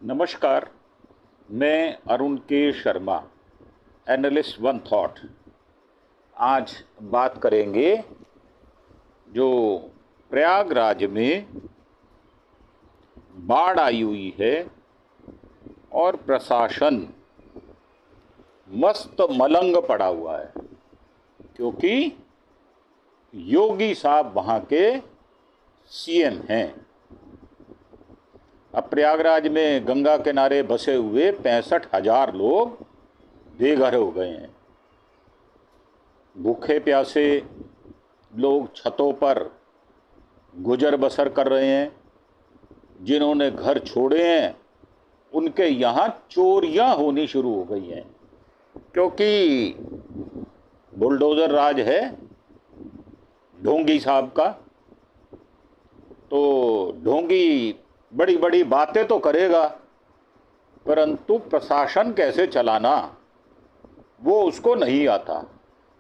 नमस्कार। मैं अरुण के शर्मा, एनालिस्ट वन थॉट। आज बात करेंगे जो प्रयागराज में बाढ़ आई हुई है और प्रशासन मस्त मलंग पड़ा हुआ है, क्योंकि योगी साहब वहाँ के सीएम हैं। अब प्रयागराज में गंगा किनारे बसे हुए 65,000 लोग बेघर हो गए हैं। भूखे प्यासे लोग छतों पर गुजर बसर कर रहे हैं। जिन्होंने घर छोड़े हैं उनके यहाँ चोरियां होनी शुरू हो गई हैं, क्योंकि बुलडोज़र राज है ढोंगी साहब का। तो ढोंगी बड़ी बड़ी बातें तो करेगा, परंतु प्रशासन कैसे चलाना वो उसको नहीं आता।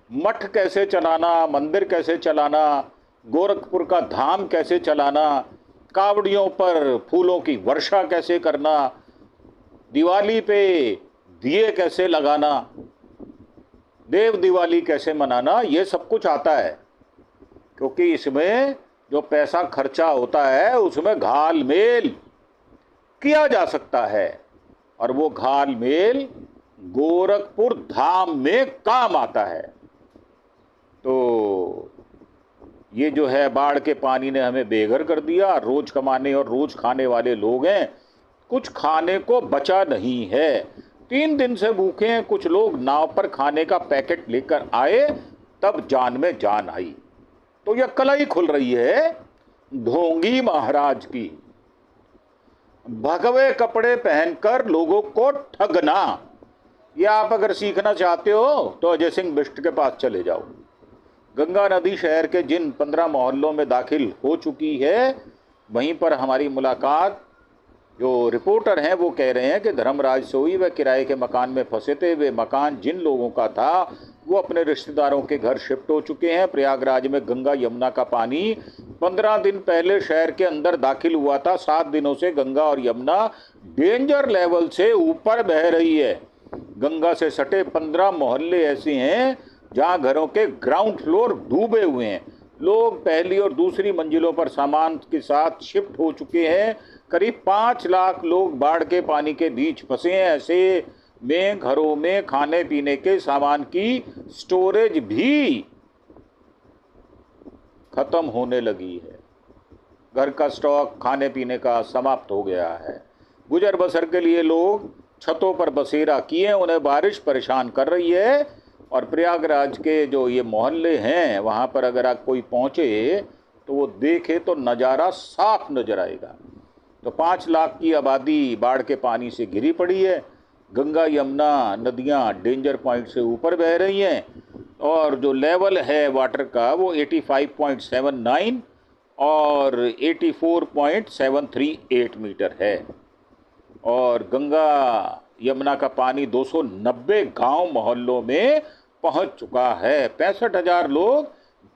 मठ कैसे चलाना, मंदिर कैसे चलाना, गोरखपुर का धाम कैसे चलाना, कावड़ियों पर फूलों की वर्षा कैसे करना, दिवाली पे दिए कैसे लगाना, देव दिवाली कैसे मनाना, ये सब कुछ आता है। क्योंकि इसमें जो पैसा खर्चा होता है उसमें घाल मेल किया जा सकता है, और वो घाल मेल गोरखपुर धाम में काम आता है। तो ये जो है बाढ़ के पानी ने हमें बेघर कर दिया। रोज कमाने और रोज खाने वाले लोग हैं, कुछ खाने को बचा नहीं है। 3 दिन से भूखे हैं। कुछ लोग नाव पर खाने का पैकेट लेकर आए, तब जान में जान आई। तो यह कलाई खुल रही है ढोंगी महाराज की। भगवे कपड़े पहनकर लोगों को ठगना। या आप अगर सीखना चाहते हो तो अजय सिंह बिष्ट के पास चले जाओ। गंगा नदी शहर के जिन 15 मोहल्लों में दाखिल हो चुकी है, वहीं पर हमारी मुलाकात जो रिपोर्टर हैं वो कह रहे हैं कि धर्मराज सोई व किराए के मकान में फंसे थे। वे मकान जिन लोगों का था वो अपने रिश्तेदारों के घर शिफ्ट हो चुके हैं। प्रयागराज में गंगा यमुना का पानी 15 दिन पहले शहर के अंदर दाखिल हुआ था। 7 दिनों से गंगा और यमुना डेंजर लेवल से ऊपर बह रही है। गंगा से सटे 15 मोहल्ले ऐसे हैं जहां घरों के ग्राउंड फ्लोर डूबे हुए हैं। लोग पहली और दूसरी मंजिलों पर सामान के साथ शिफ्ट हो चुके हैं। करीब 5 लाख लोग बाढ़ के पानी के बीच फंसे हैं। ऐसे में घरों में खाने पीने के सामान की स्टोरेज भी खत्म होने लगी है। घर का स्टॉक खाने पीने का समाप्त हो गया है। गुजर बसर के लिए लोग छतों पर बसेरा किए, उन्हें बारिश परेशान कर रही है। और प्रयागराज के जो ये मोहल्ले हैं वहाँ पर अगर आप कोई पहुँचे तो वो देखे तो नज़ारा साफ नजर आएगा। तो 5 लाख की आबादी बाढ़ के पानी से घिरी पड़ी है। गंगा यमुना नदियाँ डेंजर पॉइंट से ऊपर बह रही हैं, और जो लेवल है वाटर का वो 85.79 और 84.738 मीटर है। और गंगा यमुना का पानी 290 गांव मोहल्लों में पहुंच चुका है। 65,000 लोग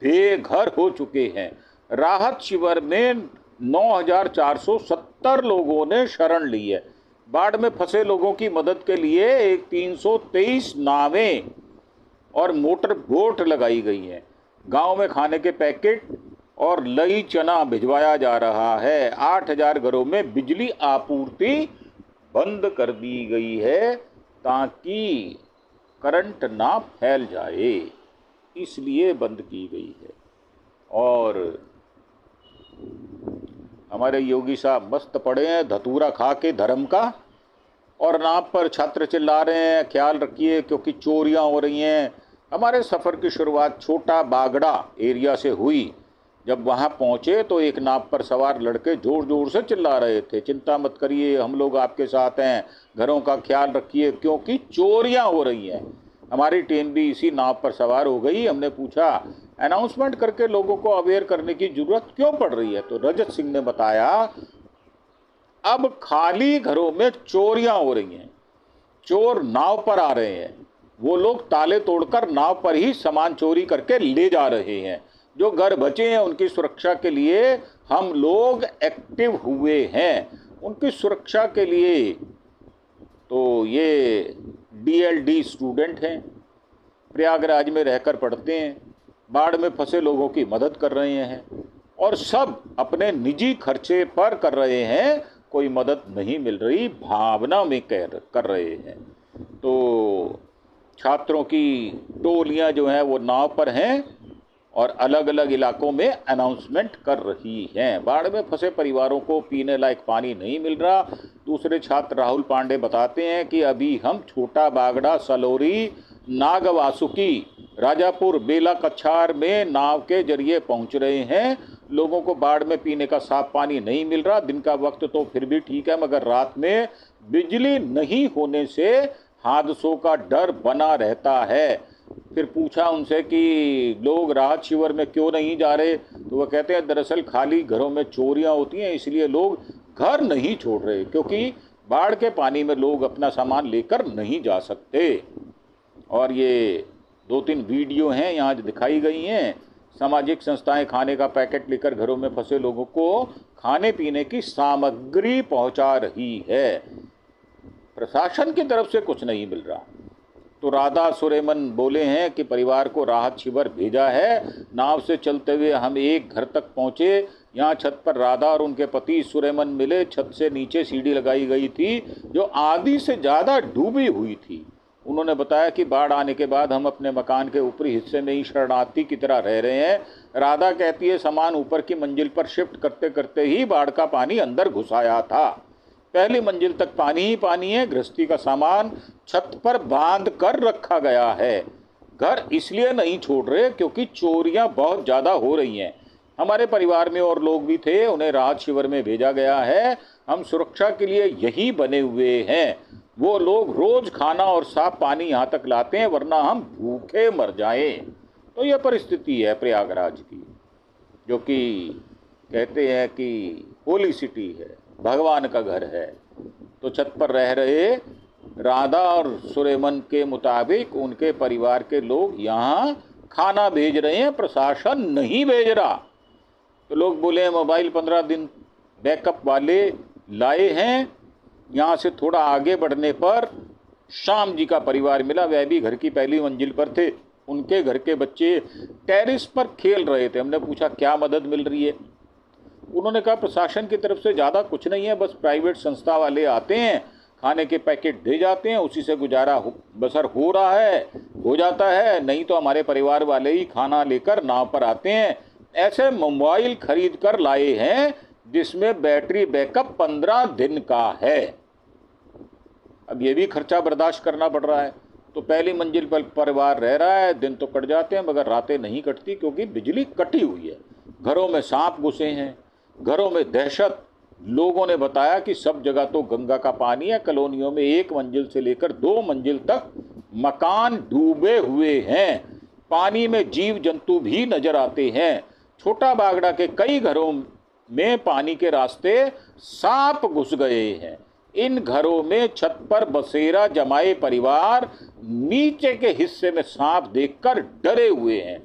बेघर हो चुके हैं। राहत शिविर में 9,470 लोगों ने शरण ली है। बाढ़ में फंसे लोगों की मदद के लिए एक 323 नावें और मोटर बोट लगाई गई हैं। गांव में खाने के पैकेट और लई चना भिजवाया जा रहा है। 8,000 घरों में बिजली आपूर्ति बंद कर दी गई है ताकि करंट ना फैल जाए, इसलिए बंद की गई है। और हमारे योगी साहब मस्त पड़े हैं धतूरा खा के धर्म का, और नाव पर छात्र चिल्ला रहे हैं ख्याल रखिए क्योंकि चोरियां हो रही हैं। हमारे सफ़र की शुरुआत छोटा बागड़ा एरिया से हुई। जब वहां पहुंचे तो एक नाव पर सवार लड़के जोर जोर से चिल्ला रहे थे, चिंता मत करिए, हम लोग आपके साथ हैं, घरों का ख्याल रखिए क्योंकि चोरियां हो रही हैं। हमारी टीम भी इसी नाव पर सवार हो गई। हमने पूछा अनाउंसमेंट करके लोगों को अवेयर करने की जरूरत क्यों पड़ रही है, तो रजत सिंह ने बताया अब खाली घरों में चोरियां हो रही हैं। चोर नाव पर आ रहे हैं, वो लोग ताले तोड़कर नाव पर ही सामान चोरी करके ले जा रहे हैं। जो घर बचे हैं उनकी सुरक्षा के लिए हम लोग एक्टिव हुए हैं। उनकी सुरक्षा के लिए तो ये DLD स्टूडेंट हैं, प्रयागराज में रहकर पढ़ते हैं, बाढ़ में फंसे लोगों की मदद कर रहे हैं और सब अपने निजी खर्चे पर कर रहे हैं, कोई मदद नहीं मिल रही, भावना में कर रहे हैं। तो छात्रों की टोलियां जो हैं वो नाव पर हैं और अलग अलग इलाकों में अनाउंसमेंट कर रही हैं। बाढ़ में फंसे परिवारों को पीने लायक पानी नहीं मिल रहा। दूसरे छात्र राहुल पांडे बताते हैं कि अभी हम छोटा बागड़ा, सलोरी, नागवासुकी, राजापुर, बेला कछार में नाव के जरिए पहुंच रहे हैं। लोगों को बाढ़ में पीने का साफ पानी नहीं मिल रहा। दिन का वक्त तो फिर भी ठीक है, मगर रात में बिजली नहीं होने से हादसों का डर बना रहता है। फिर पूछा उनसे कि लोग राहत शिविर में क्यों नहीं जा रहे, तो वो कहते हैं दरअसल खाली घरों में चोरियां होती हैं, इसलिए लोग घर नहीं छोड़ रहे, क्योंकि बाढ़ के पानी में लोग अपना सामान लेकर नहीं जा सकते। और ये 2-3 वीडियो हैं यहाँ जो दिखाई गई हैं। सामाजिक संस्थाएं खाने का पैकेट लेकर घरों में फंसे लोगों को खाने पीने की सामग्री पहुंचा रही है। प्रशासन की तरफ से कुछ नहीं मिल रहा। तो राधा सुरेमन बोले हैं कि परिवार को राहत शिविर भेजा है। नाव से चलते हुए हम एक घर तक पहुंचे। यहाँ छत पर राधा और उनके पति सुरेमन मिले। छत से नीचे सीढ़ी लगाई गई थी जो आधी से ज़्यादा डूबी हुई थी। उन्होंने बताया कि बाढ़ आने के बाद हम अपने मकान के ऊपरी हिस्से में ही शरणार्थी की तरह रह रहे हैं। राधा कहती है सामान ऊपर की मंजिल पर शिफ्ट करते करते ही बाढ़ का पानी अंदर घुस आया था। पहली मंजिल तक पानी ही पानी है। गृहस्थी का सामान छत पर बांध कर रखा गया है। घर इसलिए नहीं छोड़ रहे क्योंकि चोरियां बहुत ज़्यादा हो रही हैं। हमारे परिवार में और लोग भी थे, उन्हें राहत शिविर में भेजा गया है। हम सुरक्षा के लिए यही बने हुए हैं। वो लोग रोज खाना और साफ पानी यहाँ तक लाते हैं, वरना हम भूखे मर जाएं। तो यह परिस्थिति है प्रयागराज की, जो कि कहते हैं कि होली सिटी है, भगवान का घर है। तो छत पर रह रहे राधा और सुरेमन के मुताबिक उनके परिवार के लोग यहाँ खाना भेज रहे हैं, प्रशासन नहीं भेज रहा। तो लोग बोले मोबाइल 15 दिन बैकअप वाले लाए हैं। यहाँ से थोड़ा आगे बढ़ने पर श्याम जी का परिवार मिला। वह भी घर की पहली मंजिल पर थे। उनके घर के बच्चे टेरिस पर खेल रहे थे। हमने पूछा क्या मदद मिल रही है। उन्होंने कहा प्रशासन की तरफ से ज़्यादा कुछ नहीं है, बस प्राइवेट संस्था वाले आते हैं, खाने के पैकेट दे जाते हैं, उसी से गुजारा बसर हो रहा है, हो जाता है। नहीं तो हमारे परिवार वाले ही खाना लेकर नाव पर आते हैं। ऐसे मोबाइल खरीद कर लाए हैं जिसमें बैटरी बैकअप 15 दिन का है। अब ये भी खर्चा बर्दाश्त करना पड़ रहा है। तो पहली मंजिल पर परिवार रह रहा है। दिन तो कट जाते हैं मगर रातें नहीं कटती, क्योंकि बिजली कटी हुई है। घरों में सांप घुसे हैं, घरों में दहशत। लोगों ने बताया कि सब जगह तो गंगा का पानी है। कॉलोनियों में 1 मंजिल से लेकर 2 मंजिल तक मकान डूबे हुए हैं। पानी में जीव जंतु भी नजर आते हैं। छोटा बागड़ा के कई घरों में पानी के रास्ते सांप घुस गए हैं। इन घरों में छत पर बसेरा जमाए परिवार नीचे के हिस्से में सांप देखकर डरे हुए हैं।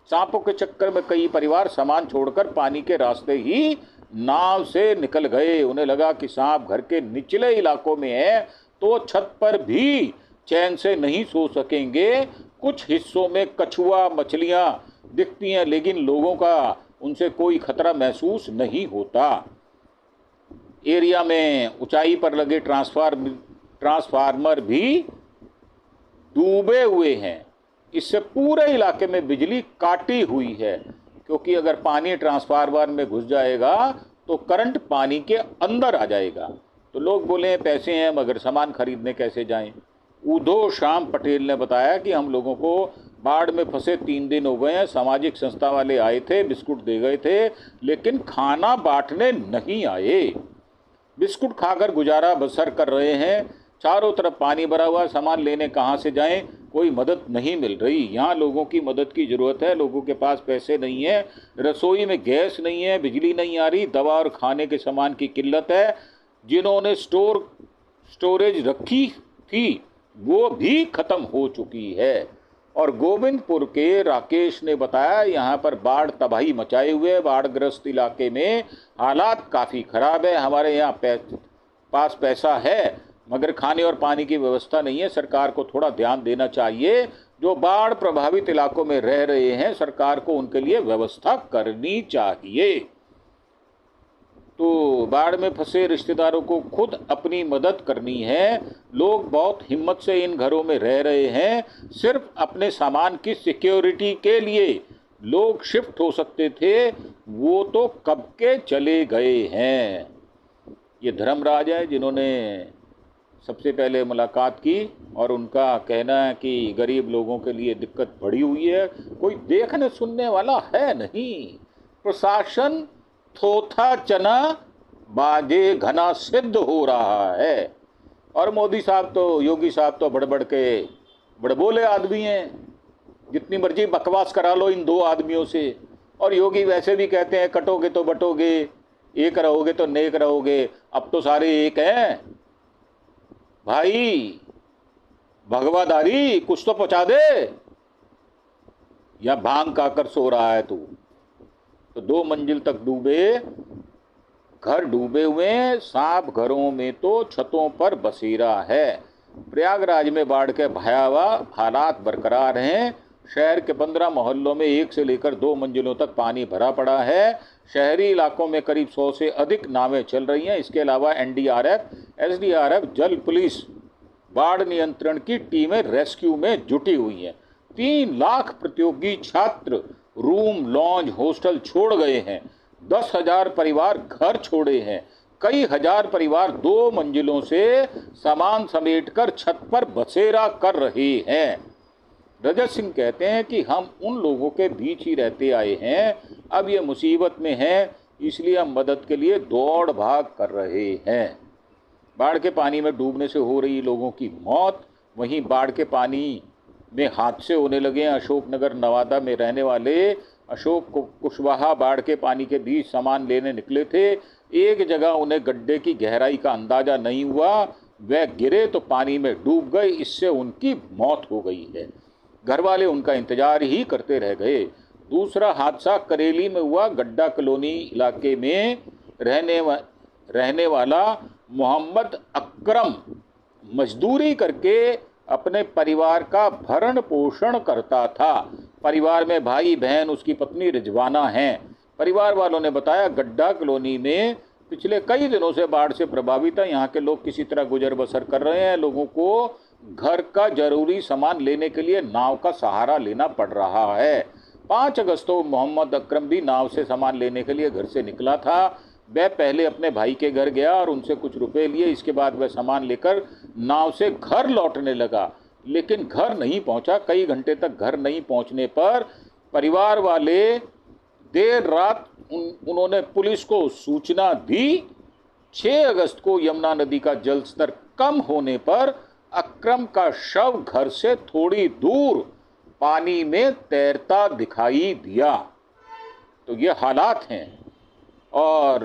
सांपों के चक्कर में कई परिवार सामान छोड़कर पानी के रास्ते ही नाव से निकल गए। उन्हें लगा कि सांप घर के निचले इलाकों में है तो छत पर भी चैन से नहीं सो सकेंगे। कुछ हिस्सों में कछुआ मछलियां दिखती हैं, लेकिन लोगों का उनसे कोई खतरा महसूस नहीं होता। एरिया में ऊंचाई पर लगे ट्रांसफार्मर भी डूबे हुए हैं। इससे पूरे इलाके में बिजली काटी हुई है, क्योंकि अगर पानी ट्रांसफार्मर में घुस जाएगा तो करंट पानी के अंदर आ जाएगा। तो लोग बोले पैसे हैं मगर सामान खरीदने कैसे जाएं। उधो श्याम पटेल ने बताया कि हम लोगों को बाढ़ में फंसे 3 दिन हो गए हैं। सामाजिक संस्था वाले आए थे, बिस्कुट दे गए थे, लेकिन खाना बांटने नहीं आए। बिस्कुट खाकर गुजारा बसर कर रहे हैं। चारों तरफ पानी भरा हुआ, सामान लेने कहाँ से जाएं, कोई मदद नहीं मिल रही। यहाँ लोगों की मदद की ज़रूरत है। लोगों के पास पैसे नहीं है, रसोई में गैस नहीं है, बिजली नहीं आ रही, दवा और खाने के सामान की किल्लत है। जिन्होंने स्टोरेज रखी थी वो भी ख़त्म हो चुकी है। और गोविंदपुर के राकेश ने बताया यहाँ पर बाढ़ तबाही मचाए हुए, बाढ़ग्रस्त इलाके में हालात काफ़ी ख़राब है। हमारे यहाँ पास पैसा है मगर खाने और पानी की व्यवस्था नहीं है। सरकार को थोड़ा ध्यान देना चाहिए। जो बाढ़ प्रभावित इलाकों में रह रहे हैं, सरकार को उनके लिए व्यवस्था करनी चाहिए। तो बाढ़ में फंसे रिश्तेदारों को खुद अपनी मदद करनी है। लोग बहुत हिम्मत से इन घरों में रह रहे हैं। सिर्फ अपने सामान की सिक्योरिटी के लिए लोग शिफ्ट हो सकते थे, वो तो कब के चले गए हैं। ये धर्मराज है जिन्होंने सबसे पहले मुलाकात की और उनका कहना है कि गरीब लोगों के लिए दिक्कत बढ़ी हुई है, कोई देखने सुनने वाला है नहीं। प्रशासन थोथा चना बाजे घना सिद्ध हो रहा है। और मोदी साहब तो, योगी साहब तो बड़बोले आदमी हैं। जितनी मर्जी बकवास करा लो इन दो आदमियों से। और योगी वैसे भी कहते हैं कटोगे तो बटोगे, एक रहोगे तो नेक रहोगे। अब तो सारे एक हैं भाई। भगवाधारी कुछ तो पहुंचा दे, या भांग खाकर सो रहा है तू। तो 2 मंजिल तक डूबे घर, डूबे हुए सांप घरों में तो छतों पर बसेरा है। प्रयागराज में बाढ़ के भयावह हालात बरकरार हैं। शहर के 15 मोहल्लों में 1 से लेकर 2 मंजिलों तक पानी भरा पड़ा है। शहरी इलाकों में करीब 100 से अधिक नावें चल रही हैं। इसके अलावा एनडीआरएफ, एसडीआरएफ, जल पुलिस, बाढ़ नियंत्रण की टीमें रेस्क्यू में जुटी हुई हैं। 3 लाख प्रतियोगी छात्र रूम, लॉन्ज, हॉस्टल छोड़ गए हैं। 10,000 परिवार घर छोड़े हैं। कई हजार परिवार 2 मंजिलों से सामान समेटकर छत पर बसेरा कर रहे हैं। रजत सिंह कहते हैं कि हम उन लोगों के बीच ही रहते आए हैं, अब ये मुसीबत में हैं, इसलिए हम मदद के लिए दौड़ भाग कर रहे हैं। बाढ़ के पानी में डूबने से हो रही लोगों की मौत, वहीं बाढ़ के पानी में हादसे होने लगे हैं। अशोकनगर नवादा में रहने वाले अशोक कुशवाहा बाढ़ के पानी के बीच सामान लेने निकले थे। एक जगह उन्हें गड्ढे की गहराई का अंदाज़ा नहीं हुआ, वह गिरे तो पानी में डूब गए, इससे उनकी मौत हो गई है। घर वाले उनका इंतजार ही करते रह गए। दूसरा हादसा करेली में हुआ। गड्ढा कॉलोनी इलाके में रहने वाला मोहम्मद अकरम मजदूरी करके अपने परिवार का भरण पोषण करता था। परिवार में भाई बहन, उसकी पत्नी रिजवाना हैं। परिवार वालों ने बताया गड्ढा कॉलोनी में पिछले कई दिनों से बाढ़ से प्रभावित है। यहाँ के लोग किसी तरह गुजर बसर कर रहे हैं। लोगों को घर का जरूरी सामान लेने के लिए नाव का सहारा लेना पड़ रहा है। 5 अगस्त को मोहम्मद अकरम भी नाव से सामान लेने के लिए घर से निकला था। वह पहले अपने भाई के घर गया और उनसे कुछ रुपए लिए। इसके बाद वह सामान लेकर नाव से घर लौटने लगा, लेकिन घर नहीं पहुंचा। कई घंटे तक घर नहीं पहुंचने पर परिवार वाले देर रात उन्होंने पुलिस को सूचना दी। 6 अगस्त को यमुना नदी का जलस्तर कम होने पर अकरम का शव घर से थोड़ी दूर पानी में तैरता दिखाई दिया। तो ये हालात हैं। और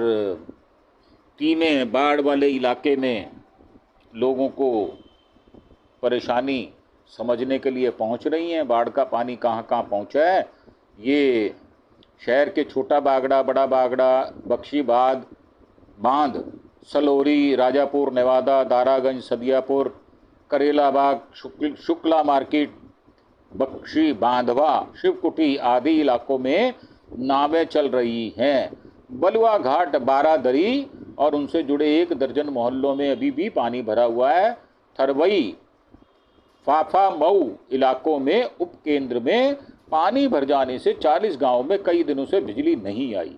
टीमें बाढ़ वाले इलाके में लोगों को परेशानी समझने के लिए पहुंच रही हैं। बाढ़ का पानी कहाँ कहाँ पहुंचा है, ये शहर के छोटा बागड़ा, बड़ा बागड़ा, बख्शीबाद बांध, सलोरी, राजापुर, नेवादा, दारागंज, सदियापुर, करेलाबाग, शुक्ला मार्केट, बख्शी बांधवा, शिवकुटी आदि इलाकों में नावें चल रही हैं। बलुआ घाट, बारादरी और उनसे जुड़े 1 दर्जन मोहल्लों में अभी भी पानी भरा हुआ है। थरवई, फाफा मऊ इलाकों में उपकेंद्र में पानी भर जाने से 40 गांवों में कई दिनों से बिजली नहीं आई।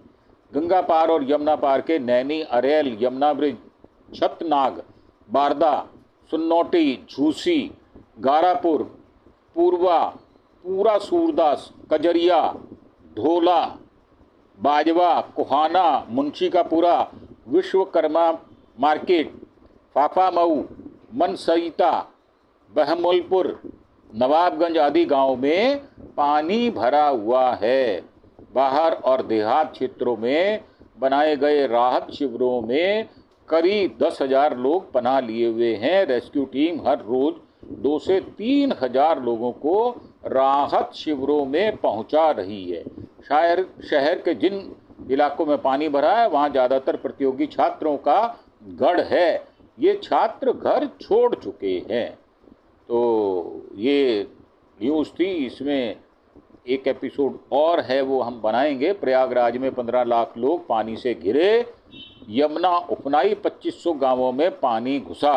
गंगा पार और यमुना पार के नैनी, अरेल, यमुना ब्रिज, छतनाग, बारदा, सुन्नौटी, झूसी, गारापुर, पूर्वा, पूरा सूरदास, कजरिया, ढोला, बाजवा, कोहाना, मुंशी का पूरा, विश्वकर्मा मार्केट, फाफा मऊ, मनसईता, बहमुलपुर, नवाबगंज आदि गांवों में पानी भरा हुआ है। बाहर और देहात क्षेत्रों में बनाए गए राहत शिविरों में करीब 10,000 लोग पनाह लिए हुए हैं। रेस्क्यू टीम हर रोज 2 से 3 हजार लोगों को राहत शिविरों में पहुंचा रही है। शहर के जिन इलाकों में पानी भरा है वहां ज़्यादातर प्रतियोगी छात्रों का गढ़ है। ये छात्र घर छोड़ चुके हैं। तो ये न्यूज़ थी, इसमें एक एपिसोड और है वो हम बनाएंगे। प्रयागराज में 15 लाख लोग पानी से घिरे, यमुना उपनाई 2500 गांवों में पानी घुसा,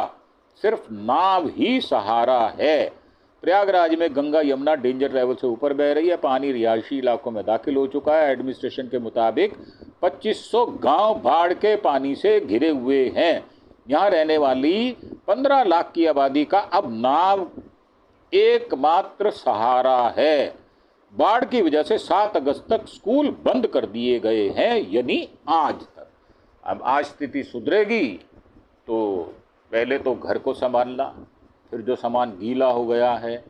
सिर्फ नाव ही सहारा है। प्रयागराज में गंगा यमुना डेंजर लेवल से ऊपर बह रही है। पानी रिहायशी इलाकों में दाखिल हो चुका है। एडमिनिस्ट्रेशन के मुताबिक 2500 गांव बाढ़ के पानी से घिरे हुए हैं। यहाँ रहने वाली 15 लाख की आबादी का अब नाव एकमात्र सहारा है। बाढ़ की वजह से 7 अगस्त तक स्कूल बंद कर दिए गए हैं, यानी आज तक। अब आज स्थिति सुधरेगी तो पहले तो घर को संभालना, फिर जो सामान गीला हो गया है,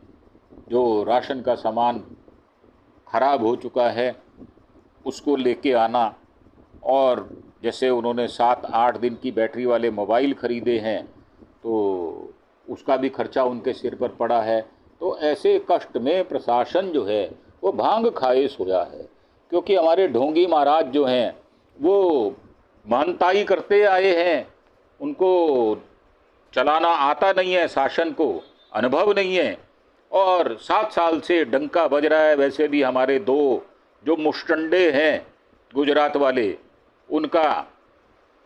जो राशन का सामान खराब हो चुका है, उसको लेके आना। और जैसे उन्होंने 7-8 दिन की बैटरी वाले मोबाइल ख़रीदे हैं तो उसका भी खर्चा उनके सिर पर पड़ा है। तो ऐसे कष्ट में प्रशासन जो है वो भांग खाए सोया है, क्योंकि हमारे ढोंगी महाराज जो हैं वो महंताई करते आए हैं, उनको चलाना आता नहीं है, शासन को अनुभव नहीं है, और 7 साल से डंका बज रहा है। वैसे भी हमारे 2 जो मुष्टंडे हैं गुजरात वाले, उनका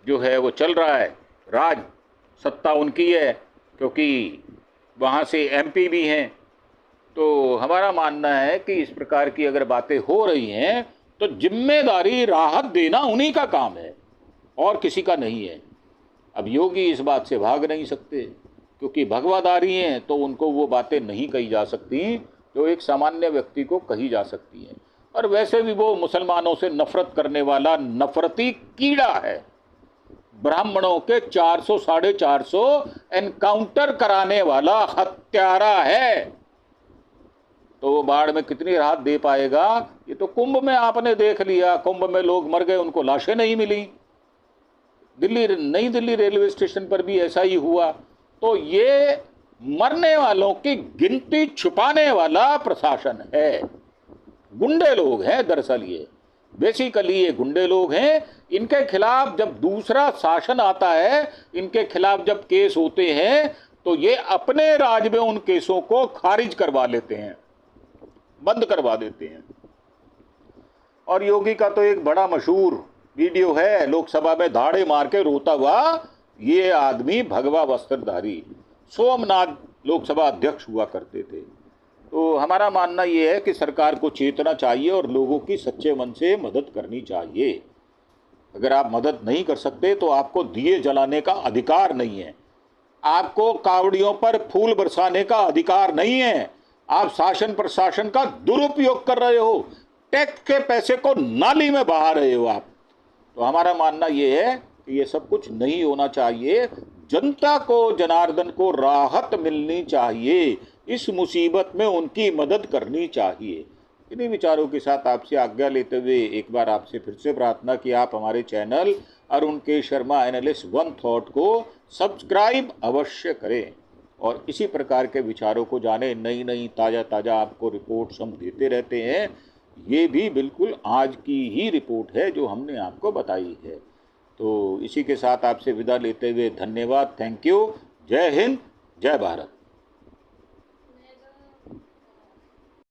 जो है वो चल रहा है राज, सत्ता उनकी है, क्योंकि वहाँ से एमपी भी हैं। तो हमारा मानना है कि इस प्रकार की अगर बातें हो रही हैं तो जिम्मेदारी राहत देना उन्हीं का काम है और किसी का नहीं है। अब योगी इस बात से भाग नहीं सकते, क्योंकि भगवादारी हैं, तो उनको वो बातें नहीं कही जा सकती जो एक सामान्य व्यक्ति को कही जा सकती हैं। और वैसे भी वो मुसलमानों से नफरत करने वाला नफरती कीड़ा है। ब्राह्मणों के 400-450 एनकाउंटर कराने वाला हत्यारा है। तो वो बाढ़ में कितनी राहत दे पाएगा? ये तो कुंभ में आपने देख लिया, कुंभ में लोग मर गए, उनको लाशें नहीं मिली। नई दिल्ली रेलवे स्टेशन पर भी ऐसा ही हुआ। तो ये मरने वालों की गिनती छुपाने वाला प्रशासन है। गुंडे लोग हैं दरअसल, ये बेसिकली ये गुंडे लोग हैं। इनके खिलाफ जब दूसरा शासन आता है, इनके खिलाफ जब केस होते हैं, तो ये अपने राज में उन केसों को खारिज करवा लेते हैं, बंद करवा देते हैं। और योगी का तो एक बड़ा मशहूर वीडियो है, लोकसभा में धाड़े मार के रोता हुआ ये आदमी भगवा वस्त्रधारी सोमनाथ लोकसभा अध्यक्ष हुआ करते थे। तो हमारा मानना ये है कि सरकार को चेतना चाहिए और लोगों की सच्चे मन से मदद करनी चाहिए। अगर आप मदद नहीं कर सकते तो आपको दिए जलाने का अधिकार नहीं है, आपको कावड़ियों पर फूल बरसाने का अधिकार नहीं है। आप शासन प्रशासन का दुरुपयोग कर रहे हो, टैक्स के पैसे को नाली में बहा रहे हो आप। तो हमारा मानना ये है कि ये सब कुछ नहीं होना चाहिए। जनता को, जनार्दन को राहत मिलनी चाहिए, इस मुसीबत में उनकी मदद करनी चाहिए। इन्हीं विचारों के साथ आपसे आज्ञा लेते हुए एक बार आपसे फिर से प्रार्थना कि आप हमारे चैनल अरुण के शर्मा एनालिस्ट वन थॉट को सब्सक्राइब अवश्य करें और इसी प्रकार के विचारों को जाने। नई ताज़ा आपको रिपोर्ट्स हम देते रहते हैं। ये भी बिल्कुल आज की ही रिपोर्ट है जो हमने आपको बताई है। तो इसी के साथ आपसे विदा लेते हुए धन्यवाद, थैंक यू, जय हिंद, जय भारत।